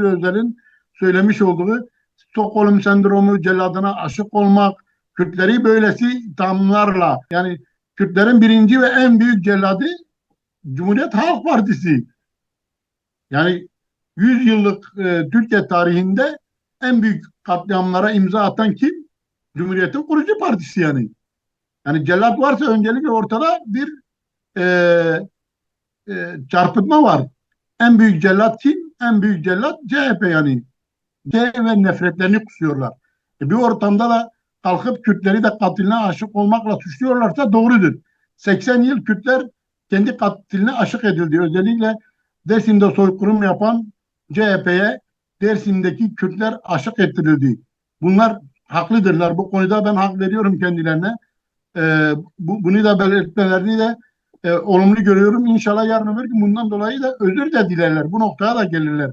Özel'in söylemiş olduğu Stockholm sendromu, celladına aşık olmak, Kürtleri böylesi tanımlarla, yani Kürtlerin birinci ve en büyük celladı Cumhuriyet Halk Partisi. Yani 100 yıllık Türkiye tarihinde en büyük katliamlara imza atan kim? Cumhuriyet'in kurucu partisi yani. Yani cellat varsa öncelikle ortada bir e, çarpıtma var. En büyük cellat kim? En büyük cellat CHP yani. Ve nefretlerini kusuyorlar. Bir ortamda da kalkıp Kürtleri de katiline aşık olmakla suçluyorlarsa doğrudur. 80 yıl Kürtler kendi katiline aşık edildi. Özellikle Dersim'de soykırım yapan CHP'ye Dersim'deki Kürtler aşık ettirildi. Bunlar haklıdırlar. Bu konuda ben hak veriyorum kendilerine. Bunu da belirtmelerini de olumlu görüyorum. İnşallah yarın öbür gün bundan dolayı da özür de dilerler. Bu noktaya da gelirler.